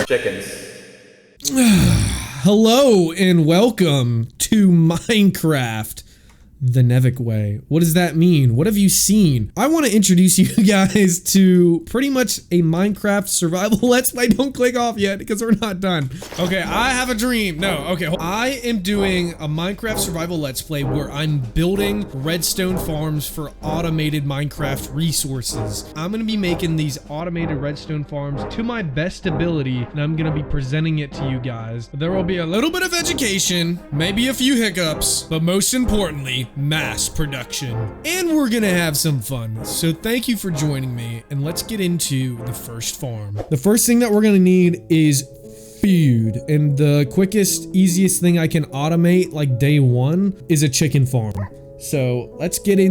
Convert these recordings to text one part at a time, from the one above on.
chickens. Hello and welcome to Minecraft the Nevik way. What does that mean? What have you seen? I want to introduce you guys to pretty much a Minecraft survival let's play. Don't click off yet because we're not done. Okay, I have a dream. No, okay. I am doing a Minecraft survival let's play where I'm building redstone farms for automated Minecraft resources. I'm going to be making these automated redstone farms to my best ability, and I'm going to be presenting it to you guys. There will be a little bit of education, maybe a few hiccups, but most importantly, mass production. And we're gonna have some fun. So thank you for joining me, and let's get into the first farm. The first thing that we're gonna need is food, and the quickest, easiest thing I can automate like day one is a chicken farm. So let me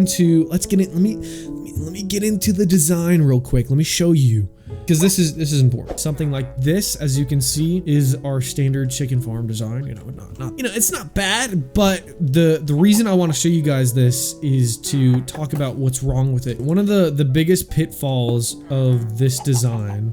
get into the design real quick. Let me show you, because this is important. Something like this, as you can see, is our standard chicken farm design. It's not bad, but the reason I want to show you guys this is to talk about what's wrong with it. One of the biggest pitfalls of this design.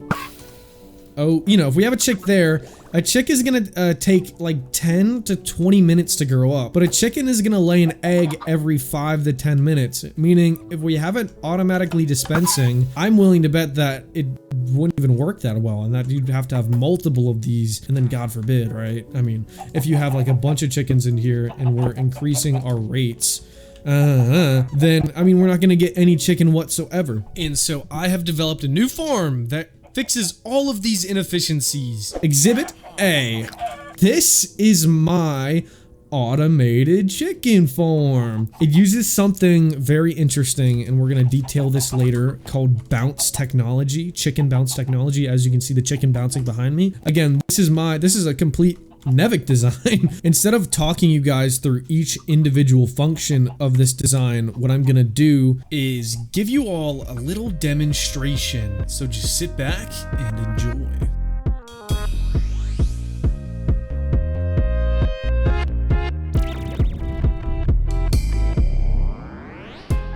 If we have a chick there, a chick is gonna take like 10 to 20 minutes to grow up, but a chicken is gonna lay an egg every 5 to 10 minutes, meaning if we have it automatically dispensing, I'm willing to bet that it wouldn't even work that well, and that you'd have to have multiple of these, and then God forbid, right? I mean, if you have like a bunch of chickens in here and we're increasing our rates, then, I mean, we're not gonna get any chicken whatsoever. And so I have developed a new farm that fixes all of these inefficiencies. Exhibit A. This is my automated chicken farm. It uses something very interesting, and we're going to detail this later, called bounce technology, chicken bounce technology. As you can see, the chicken bouncing behind me. Again, this is a complete Nevik design. Instead of talking you guys through each individual function of this design, what I'm gonna do is give you all a little demonstration. So just sit back and enjoy.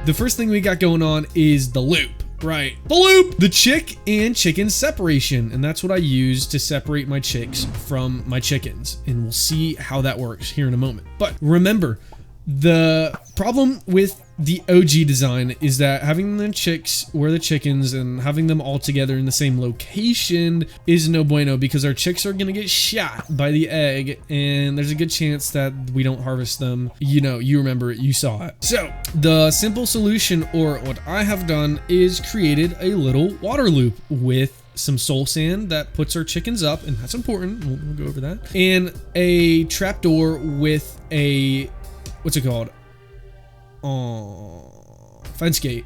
The first thing we got going on is the loop. Right, the loop! The chick and chicken separation, and that's what I use to separate my chicks from my chickens, and we'll see how that works here in a moment. But remember, the problem with the OG design is that having the chicks where the chickens and having them all together in the same location is no bueno, because our chicks are gonna get shot by the egg, and there's a good chance that we don't harvest them. You remember it, you saw it. So the simple solution, or what I have done, is created a little water loop with some soul sand that puts our chickens up, and that's important, we'll go over that, and a trapdoor with a, what's it called? Fence gate.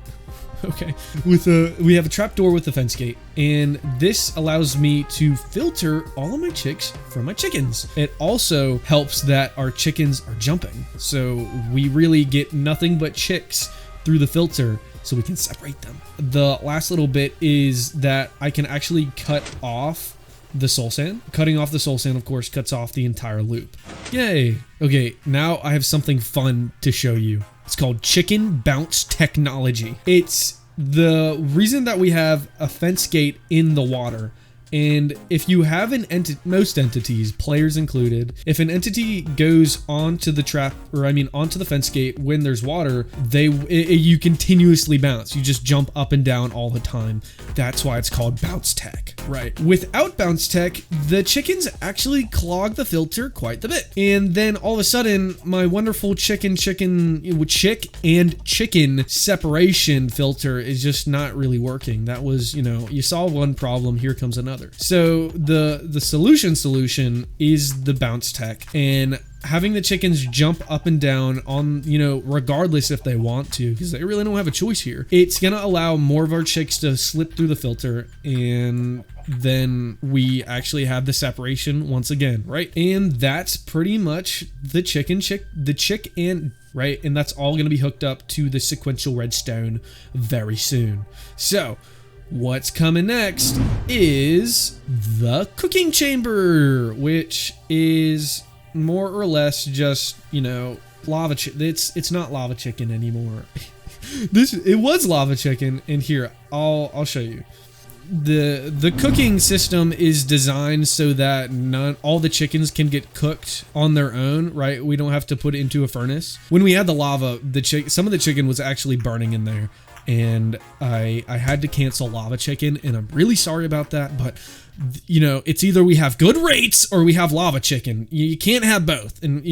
Okay, we have a trapdoor with the fence gate, and this allows me to filter all of my chicks from my chickens. It also helps that our chickens are jumping, so we really get nothing but chicks through the filter, so we can separate them. The last little bit is that I can actually cut off the soul sand. Cutting off the soul sand, of course, cuts off the entire loop. Yay! Okay, now I have something fun to show you. It's called chicken bounce technology. It's the reason that we have a fence gate in the water. And if you have most entities, players included, if an entity goes onto the onto the fence gate when there's water, you continuously bounce. You just jump up and down all the time. That's why it's called bounce tech, right? Without bounce tech, the chickens actually clog the filter quite a bit. And then all of a sudden, my wonderful chick and chicken separation filter is just not really working. That was, you saw one problem, here comes another. So the solution is the bounce tech, and having the chickens jump up and down on, regardless if they want to, because they really don't have a choice here. It's gonna allow more of our chicks to slip through the filter, and then we actually have the separation once again, right? And that's pretty much the chick and right, and that's all gonna be hooked up to the sequential redstone very soon. So what's coming next is the cooking chamber, which is more or less just, lava it's not lava chicken anymore. It was lava chicken, and here I'll show you. the cooking system is designed so that all the chickens can get cooked on their own, right? We don't have to put it into a furnace. When we had the lava, some of the chicken was actually burning in there, and I had to cancel lava chicken, and I'm really sorry about that, but you know, it's either we have good rates or we have lava chicken. You can't have both, and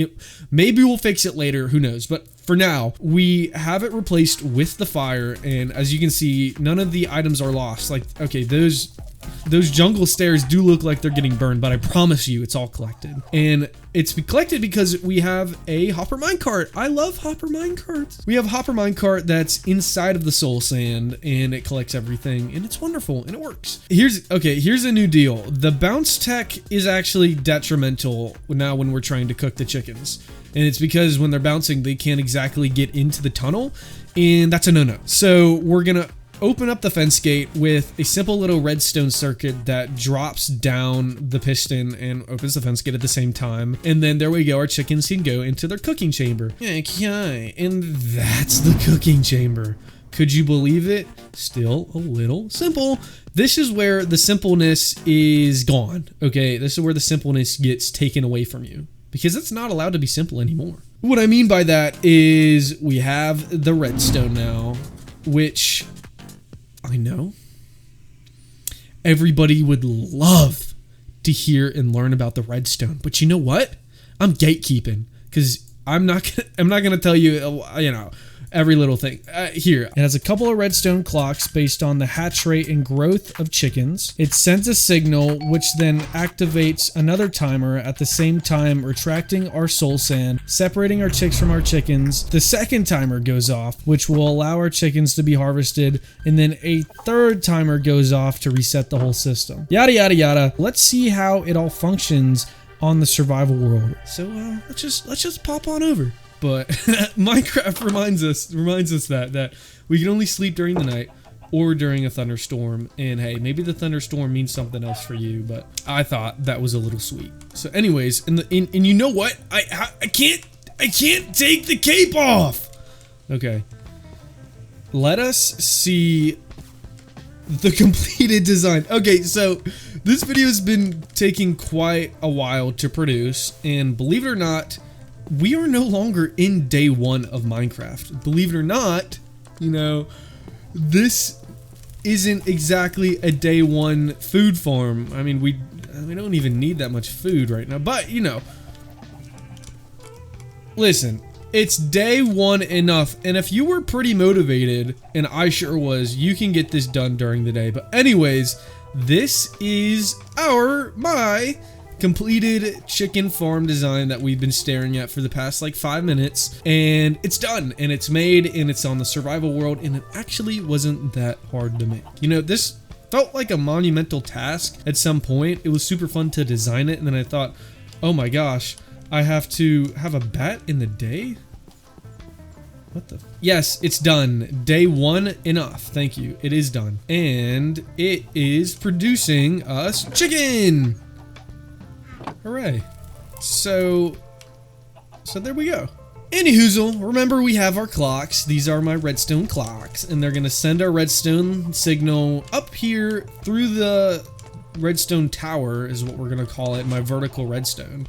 maybe we'll fix it later, who knows. But for now, we have it replaced with the fire, and as you can see, none of the items are lost. Like, okay, those jungle stairs do look like they're getting burned, but I promise you it's all collected. And it's collected because we have a hopper minecart. I love hopper minecarts. We have a hopper minecart that's inside of the soul sand, and it collects everything, and it's wonderful, and it works. Here's a new deal. The bounce tech is actually detrimental now when we're trying to cook the chickens. And it's because when they're bouncing, they can't exactly get into the tunnel, and that's a no-no. So we're gonna open up the fence gate with a simple little redstone circuit that drops down the piston and opens the fence gate at the same time. And then there we go, our chickens can go into their cooking chamber. Okay, and that's the cooking chamber. Could you believe it? Still a little simple. This is where the simpleness is gone, okay? This is where the simpleness gets taken away from you, because it's not allowed to be simple anymore. What I mean by that is we have the redstone now, which I know everybody would love to hear and learn about the redstone, but you know what? I'm gatekeeping, because I'm not gonna tell you, you know, every little thing. Here, it has a couple of redstone clocks based on the hatch rate and growth of chickens. It sends a signal, which then activates another timer at the same time, retracting our soul sand, separating our chicks from our chickens. The second timer goes off, which will allow our chickens to be harvested, and then a third timer goes off to reset the whole system. Yada, yada, yada. Let's see how it all functions on the survival world. So let's just pop on over. But Minecraft reminds us that we can only sleep during the night or during a thunderstorm. And hey, maybe the thunderstorm means something else for you, but I thought that was a little sweet. So anyways, and you know what? I can't take the cape off. Okay. Let us see the completed design. Okay, so this video has been taking quite a while to produce, and believe it or not, we are no longer in day one of Minecraft. Believe it or not, you know, this isn't exactly a day one food farm. I mean, we don't even need that much food right now, but you know, listen, it's day one enough, and if you were pretty motivated, and I sure was, you can get this done during the day. But anyways, this is my completed chicken farm design that we've been staring at for the past like 5 minutes, and it's done, and it's made, and it's on the survival world, and it actually wasn't that hard to make. You know, this felt like a monumental task at some point. It was super fun to design it, and then I thought, oh my gosh, I have to have a bat in the day? What the? Yes, it's done. Day one enough. Thank you. It is done. And it is producing us chicken. Hooray. So there we go. Anyhoozle, remember we have our clocks. These are my redstone clocks, and they're gonna send our redstone signal up here through the redstone tower is what we're gonna call it, my vertical redstone.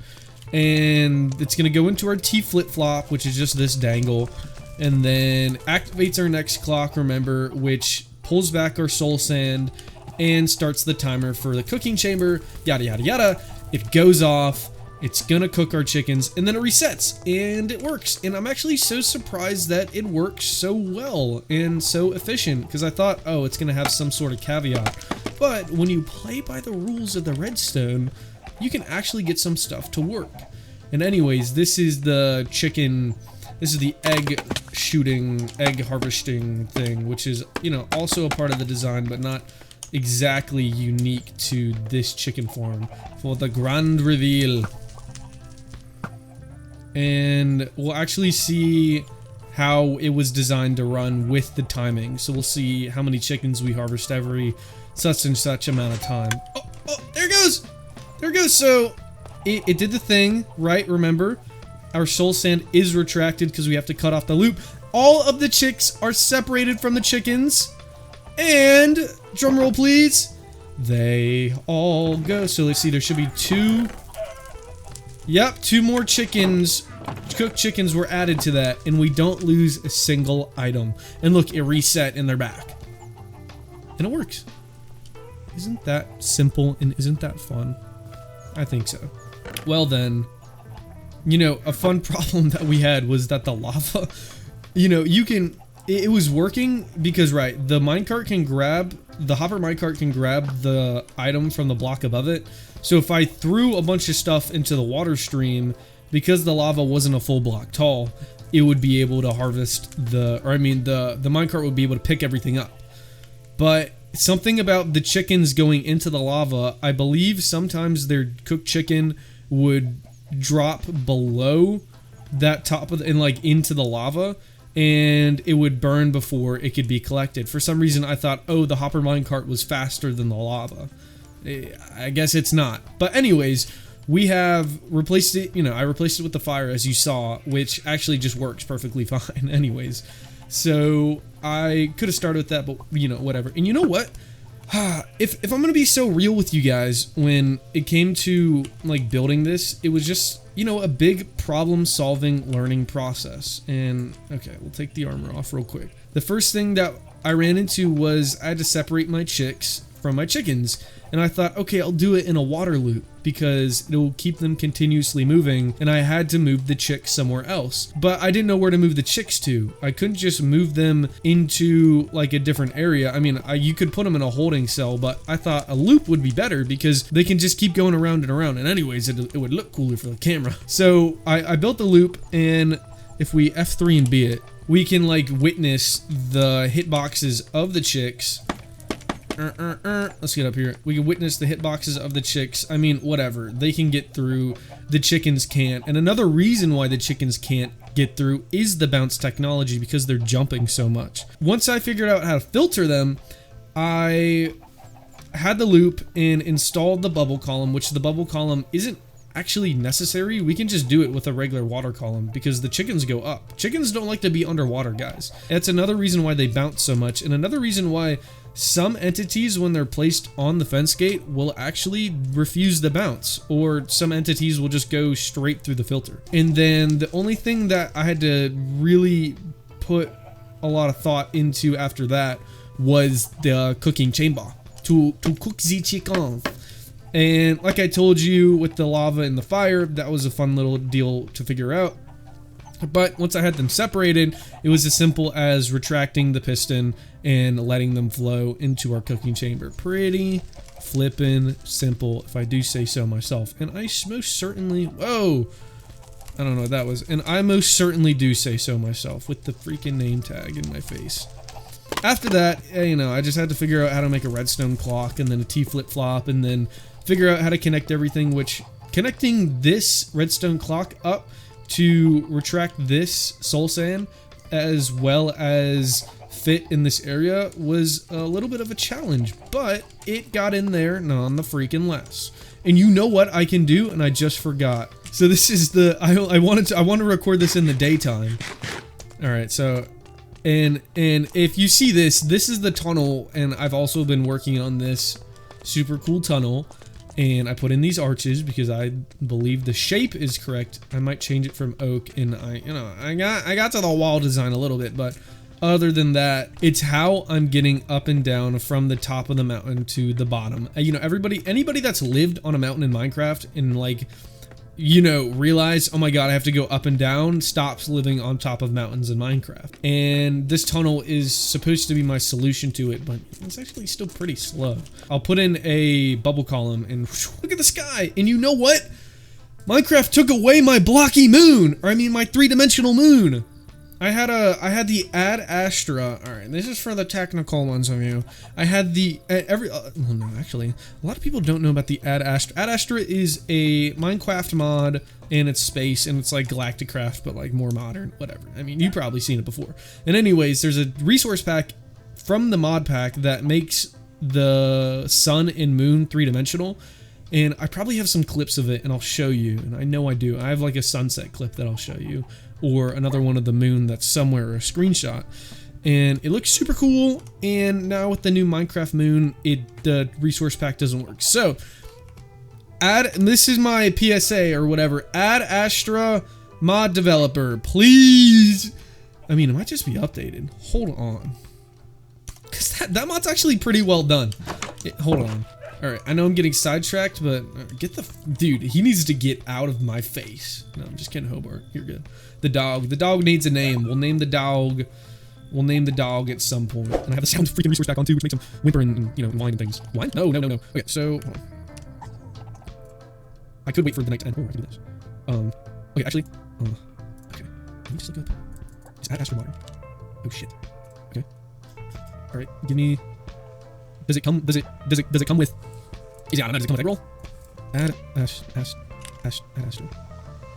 And it's gonna go into our T flip-flop, which is just this dangle, and then activates our next clock, remember, which pulls back our soul sand and starts the timer for the cooking chamber, yada yada yada. It goes off, it's gonna cook our chickens, and then it resets, and it works. And I'm actually so surprised that it works so well and so efficient, because I thought, oh, it's gonna have some sort of caveat. But when you play by the rules of the redstone, you can actually get some stuff to work. And anyways, this is the egg shooting, egg harvesting thing, which is, you know, also a part of the design, but not exactly unique to this chicken farm for the grand reveal. And we'll actually see how it was designed to run with the timing. So we'll see how many chickens we harvest every such and such amount of time. Oh, there it goes. There it goes. So it did the thing, right? Remember, our soul sand is retracted because we have to cut off the loop. All of the chicks are separated from the chickens. And, drumroll please, They all go. So let's see, there should be 2. Yep, 2 more chickens. Cooked chickens were added to that, and we don't lose a single item. And look, it reset and they're back. And it works. Isn't that simple and isn't that fun? I think so. Well then, you know, a fun problem that we had was that the lava, you know, it was working because, right, the hopper minecart can grab the item from the block above it. So if I threw a bunch of stuff into the water stream, because the lava wasn't a full block tall, it would be able to harvest the minecart would be able to pick everything up. But something about the chickens going into the lava, I believe sometimes their cooked chicken would drop below that top of and like into the lava, and it would burn before it could be collected. For some reason I thought, oh, the hopper minecart was faster than the lava. I guess it's not. But anyways, we have replaced it, you know, I replaced it with the fire as you saw, which actually just works perfectly fine anyways. So I could have started with that, but you know, whatever. And you know what? If I'm gonna be so real with you guys, when it came to like building this, it was just, you know, a big problem solving learning process. And okay, we'll take the armor off real quick. The first thing that I ran into was I had to separate my chicks from my chickens. And I thought, okay, I'll do it in a water loop because it will keep them continuously moving, and I had to move the chicks somewhere else. But I didn't know where to move the chicks to. I couldn't just move them into like a different area. I mean, you could put them in a holding cell, but I thought a loop would be better because they can just keep going around and around. And anyways, it would look cooler for the camera. So I built the loop, and if we F3 and B it, we can like witness the hitboxes of the chicks. Let's get up here. We can witness the hitboxes of the chicks. I mean, whatever. They can get through. The chickens can't. And another reason why the chickens can't get through is the bounce technology, because they're jumping so much. Once I figured out how to filter them, I had the loop and installed the bubble column, which the bubble column isn't actually necessary. We can just do it with a regular water column because the chickens go up. Chickens don't like to be underwater, guys. That's another reason why they bounce so much, and another reason why some entities, when they're placed on the fence gate, will actually refuse the bounce, or some entities will just go straight through the filter. And then the only thing that I had to really put a lot of thought into after that was the cooking chamber to cook the chickens. And like I told you, with the lava and the fire, that was a fun little deal to figure out. But once I had them separated, it was as simple as retracting the piston and letting them flow into our cooking chamber. Pretty flippin' simple, if I do say so myself. And I most certainly, whoa, I don't know what that was. And I most certainly do say so myself with the freaking name tag in my face. After that, you know, I just had to figure out how to make a redstone clock and then a T flip-flop, and then figure out how to connect everything, which connecting this redstone clock up to retract this soul sand as well as fit in this area was a little bit of a challenge, but it got in there none the freaking less. And you know what I can do, and I just forgot. So this is the I want to record this in the daytime. All right, so and if you see this is the tunnel, and I've also been working on this super cool tunnel. And I put in these arches because I believe the shape is correct. I might change it from oak, and I got to the wall design a little bit, but other than that, it's how I'm getting up and down from the top of the mountain to the bottom. You know, anybody that's lived on a mountain in Minecraft and like, you know, realize, oh my god, I have to go up and down, stops living on top of mountains in Minecraft. And this tunnel is supposed to be my solution to it, but it's actually still pretty slow. I'll put in a bubble column and whoosh, look at the sky. And you know what? Minecraft took away my blocky moon, or I mean my three-dimensional moon. I had the Ad Astra. All right, this is for the technical ones of you. I had the well, no, actually, a lot of people don't know about the Ad Astra. Ad Astra is a Minecraft mod, and it's space, and it's like Galacticraft, but like more modern, whatever. I mean, you've probably seen it before. And anyways, there's a resource pack from the mod pack that makes the sun and moon three-dimensional. And I probably have some clips of it, and I'll show you. And I know I do. I have like a sunset clip that I'll show you, or another one of the moon that's somewhere, or a screenshot. and it looks super cool. And now with the new Minecraft moon, the resource pack doesn't work. So and this is my PSA or whatever, add Astra mod developer, please. I mean, it might just be updated. Hold on. Because that mod's actually pretty well done. Hold on. Alright, I know I'm getting sidetracked, but get the... Dude, he needs to get out of my face. No, I'm just kidding, Hobart. You're good. The dog. The dog needs a name. We'll name the dog... We'll name the dog at some point. And I have the sound freaking resource back on too, which makes him whimper and, you know, whine and things. Whine? No. Okay, so... Hold on. I could wait for the night to end. Oh, I can do this. Okay, actually... okay. Let me just look up... Is that Astro Modern? Oh, shit. Okay. Alright, give me... Does it come with... Is it, I don't know, does it come with egg roll? Add Astro.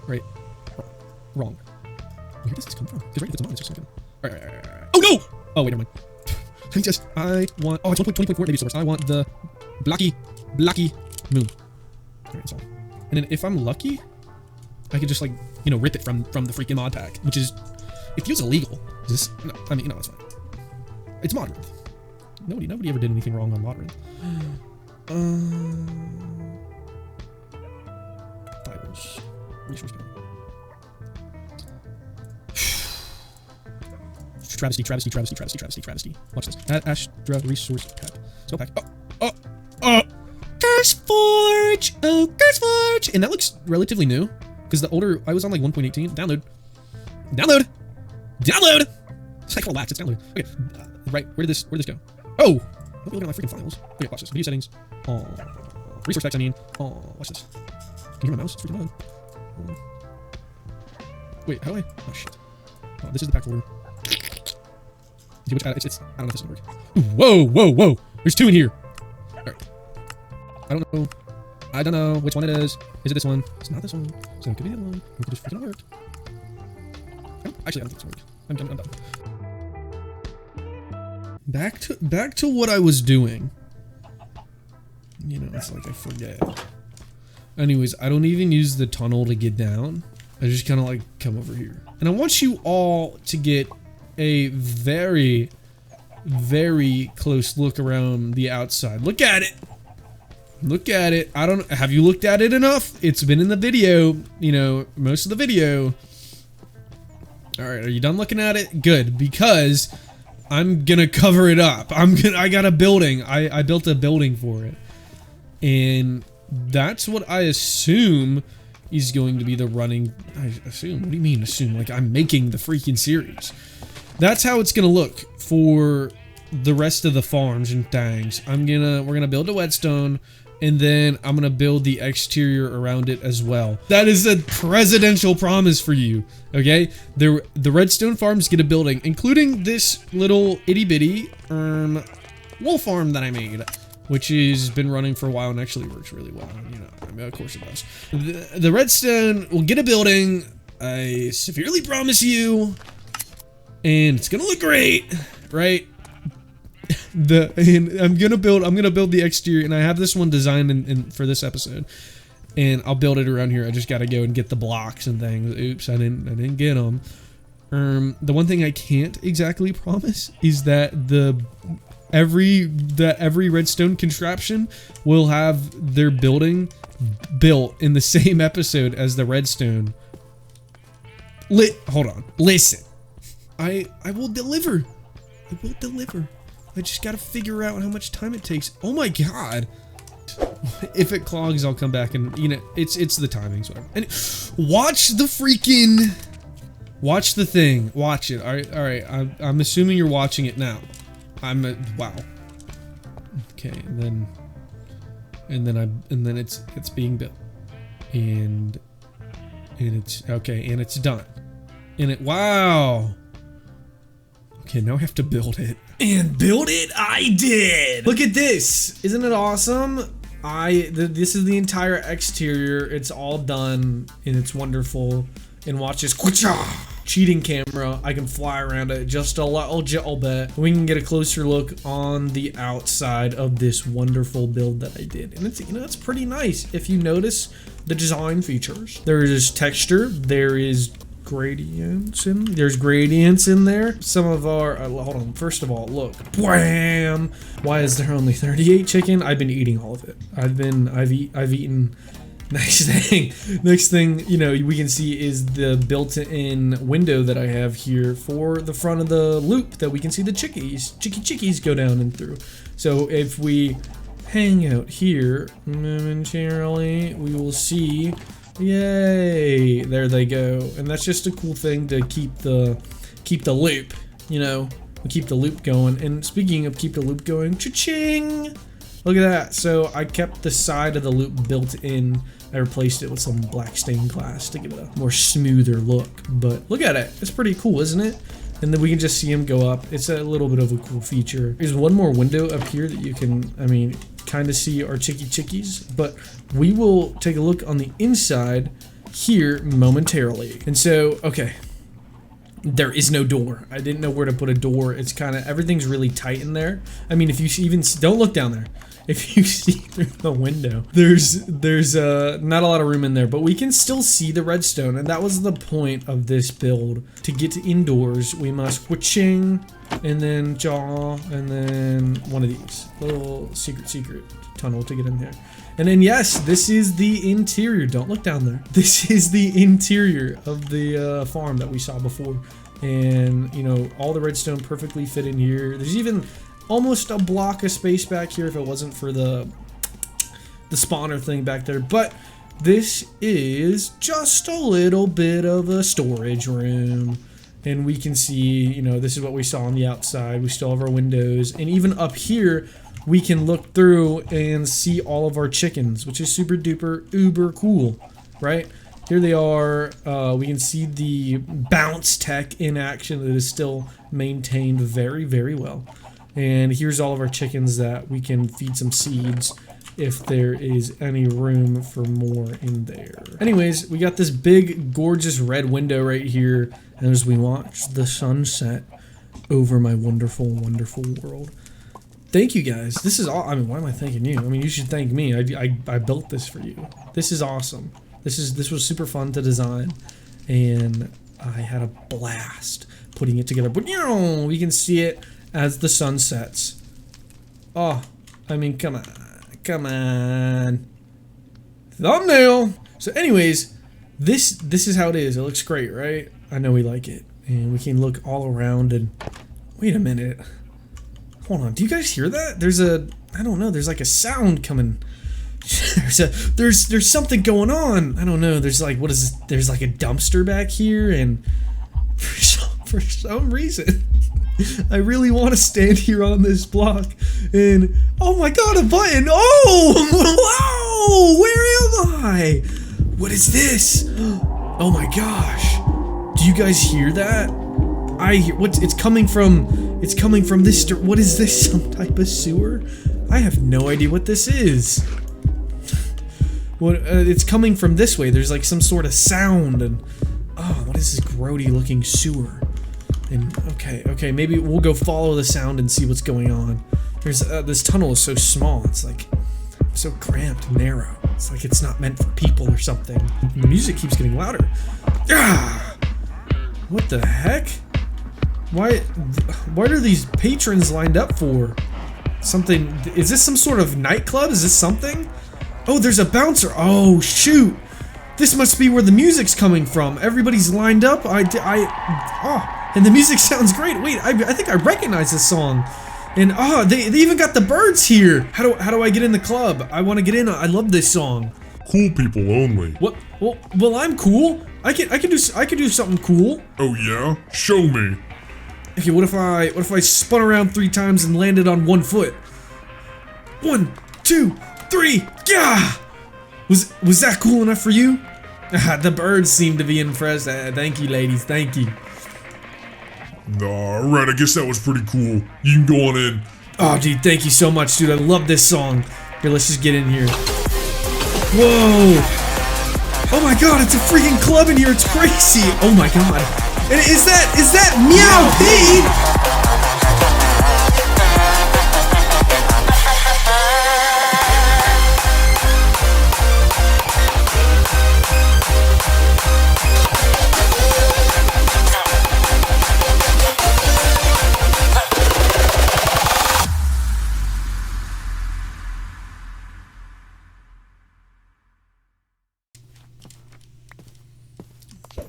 Right. Wrong. Where does this come from? Because right, if it's a mod, it's just like Alright. Oh no! Oh, wait, never mind. I want... Oh, it's 1.20.4 maybe source. I want the blocky moon. Alright, that's all. And then if I'm lucky, I could just like, you know, rip it from the freaking mod pack, which is... It feels illegal. Is this... No, I mean, no, it's fine. It's mod Rinth. Nobody ever did anything wrong on mod Rinth. Fibers. Resource pack. Travesty. Watch this. Add Astra resource pack. Spell pack. Curse Forge! Oh, Curse Forge! And that looks relatively new. Because the older... I was on like 1.18. Download! It's like relax, it's downloaded. Okay. Right, where did this go? Oh! Let me look at my freaking files. Okay, watch this. Video settings. Oh. Resource packs, I mean. Oh, watch this. Can you hear my mouse? It's freaking loud. Wait, how do I... Oh, shit. Oh, this is the pack folder. Which, I don't know if this is gonna work. Whoa! There's two in here. Alright. I don't know which one it is. Is it this one? It's not this one. So it could be the other one. It could just freaking work. Actually, I don't think it's work. I'm done. Back to what I was doing. You know, it's like I forget. Anyways, I don't even use the tunnel to get down. I just kind of like come over here. And I want you all to get a very, very close look around the outside. Look at it. Have you looked at it enough? It's been in the video, you know, most of the video. All right, are you done looking at it? Good, because I'm gonna cover it up. I got a building. I built a building for it. And that's what I assume is going to be the running... I assume? What do you mean assume? Like, I'm making the freaking series. That's how it's gonna look for the rest of the farms and things. We're gonna build a Redstone, and then I'm gonna build the exterior around it as well. That is a presidential promise for you, okay? The Redstone farms get a building, including this little itty-bitty wool farm that I made, which has been running for a while and actually works really well. You know, I mean, of course it does. The Redstone will get a building, I severely promise you, and it's gonna look great, right? And I'm gonna build the exterior, and I have this one designed for this episode, and I'll build it around here. I just gotta go and get the blocks and things. Oops, I didn't get them. The one thing I can't exactly promise is that every Redstone contraption will have their building built in the same episode as the Redstone. Hold on, listen. I will deliver. I just gotta figure out how much time it takes. Oh my god. If it clogs, I'll come back and, you know, it's the timings, whatever. And watch the thing. Watch it. All right. I'm assuming you're watching it now. Wow. Okay, and then it's being built. And it's okay, and it's done. Wow. Okay, now I have to build it. And build it I did! Look at this! Isn't it awesome? This is the entire exterior. It's all done, and it's wonderful. And watch this. Cheating camera. I can fly around it just a little bit. We can get a closer look on the outside of this wonderful build that I did. And it's, you know, it's pretty nice if you notice the design features. There is texture. There is gradients in. There's gradients in there. Some of our hold on. First of all, look. Wham! Why is there only 38 chicken? I've been eating all of it. I've eaten. Next thing, you know, we can see is the built-in window that I have here for the front of the loop that we can see the chickies go down and through. So if we hang out here momentarily, we will see, yay, there they go. And that's just a cool thing to keep the loop, you know, we keep the loop going. And speaking of keep the loop going, cha-ching! Look at that. So I kept the side of the loop built in. I replaced it with some black stained glass to give it a more smoother look. But look at it. It's pretty cool, isn't it? And then we can just see them go up. It's a little bit of a cool feature. There's one more window up here that you can, I mean, kind of see our chickies. But we will take a look on the inside here momentarily. And so, okay. There is no door. I didn't know where to put a door. It's kind of, everything's really tight in there. I mean, if you even, don't look down there. If you see through the window, there's not a lot of room in there, but we can still see the redstone, and that was the point of this build. To get to indoors, we must witching, and then jaw, and then one of these. Little secret tunnel to get in there. And then yes, this is the interior. Don't look down there. This is the interior of the farm that we saw before. And, you know, all the redstone perfectly fit in here. There's even almost a block of space back here if it wasn't for the spawner thing back there. But this is just a little bit of a storage room. And we can see, you know, this is what we saw on the outside. We still have our windows. And even up here, we can look through and see all of our chickens, which is super duper uber cool, right? Here they are. We can see the bounce tech in action that is still maintained very, very well. And here's all of our chickens that we can feed some seeds if there is any room for more in there. Anyways, we got this big, gorgeous red window right here as we watch the sunset over my wonderful, wonderful world. Thank you guys. This is all. I mean, why am I thanking you? I mean, you should thank me. I built this for you. This is awesome. This was super fun to design, and I had a blast putting it together. But we can see it as the sun sets. Oh, I mean, come on. Thumbnail. So, anyways, this is how it is. It looks great, right? I know we like it, and we can look all around. And wait a minute. Hold on, do you guys hear that? There's a, I don't know, there's like a sound coming. There's something going on. I don't know, there's like, what is this? There's like a dumpster back here, and for some reason, I really want to stand here on this block, and, oh my god, a button! Oh! Wow! Where am I? What is this? Oh my gosh. Do you guys hear that? I hear, it's coming from this, what is this, some type of sewer? I have no idea what this is. It's coming from this way, there's like some sort of sound, and, oh, what is this grody looking sewer? And, okay, maybe we'll go follow the sound and see what's going on. There's, this tunnel is so small, it's like, so cramped and narrow. It's like it's not meant for people or something. And the music keeps getting louder. Ah! What the heck? What are these patrons lined up for? Something, is this some sort of nightclub? Is this something? Oh, there's a bouncer. Oh, shoot. This must be where the music's coming from. Everybody's lined up. And the music sounds great. Wait, I think I recognize this song. And, they even got the birds here. How do I get in the club? I want to get in. I love this song. Cool people only. What? Well, I'm cool. I can do something cool. Oh yeah? Show me. Okay, what if I spun around 3 times and landed on 1 foot? 1, 2, 3, yeah! Was that cool enough for you? The birds seem to be impressed. Thank you, ladies, thank you. Alright, I guess that was pretty cool. You can go on in. Oh, dude, thank you so much, dude. I love this song. Here, let's just get in here. Whoa! Oh my god, it's a freaking club in here. It's crazy. Oh my god. And is that Meow Pete?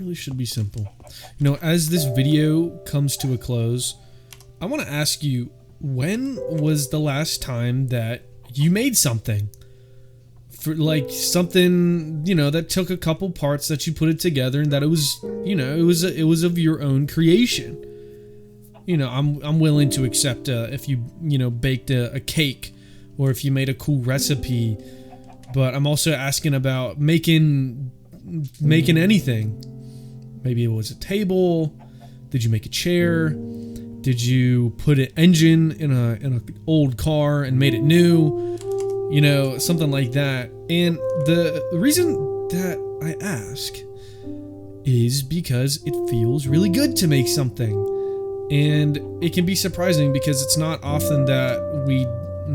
really should be simple. You know, as this video comes to a close, I want to ask you, when was the last time that you made something? For like something, you know, that took a couple parts that you put it together and that it was, you know, it was of your own creation. You know, I'm willing to accept if you know, baked a cake or if you made a cool recipe, but I'm also asking about making anything. Maybe it was a table. Did you make a chair? Did you put an engine in an old car and made it new? You know, something like that. And the reason that I ask is because it feels really good to make something. And it can be surprising because it's not often that we,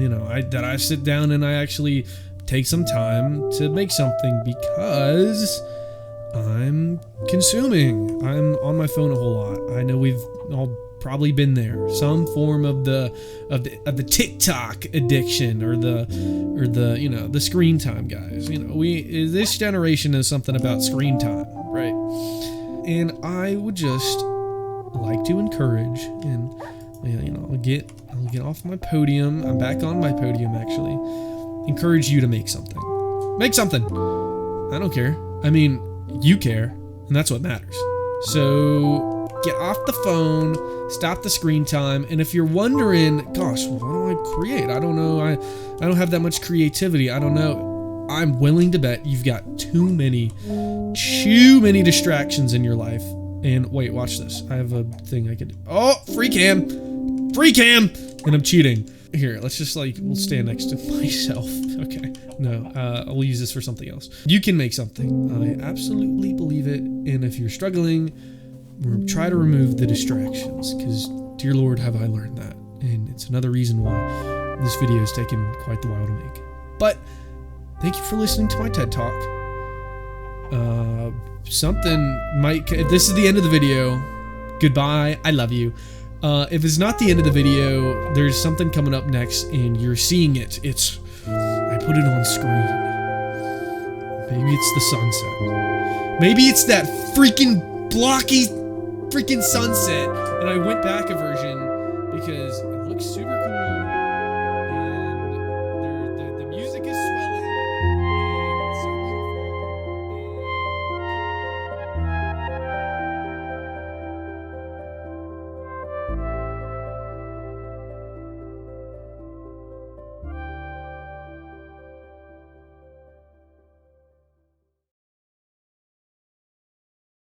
you know, that I sit down and I actually take some time to make something because I'm consuming. I'm on my phone a whole lot. I know we've all probably been there. Some form of the TikTok addiction or the you know, the screen time, guys. You know, this generation is something about screen time, right? And I would just like to encourage and, you know, I'll get off my podium. I'm back on my podium actually. Encourage you to make something. Make something. I don't care. I mean, you care, and that's what matters. So get off the phone, stop the screen time, and if you're wondering, gosh, what do I create? I don't know. I don't have that much creativity. I don't know. I'm willing to bet you've got too many distractions in your life. And wait, watch this. I have a thing I could do. Oh, free cam, and I'm cheating. Here, let's just we'll stand next to myself. Okay, no, I'll use this for something else. You can make something. I absolutely believe it. And if you're struggling, try to remove the distractions, because dear Lord, have I learned that. And it's another reason why this video has taken quite the while to make. But thank you for listening to my TED Talk. If this is the end of the video, goodbye, I love you. If it's not the end of the video, there's something coming up next and you're seeing it. I put it on screen. Maybe it's the sunset. Maybe it's that freaking blocky freaking sunset. And I went back a version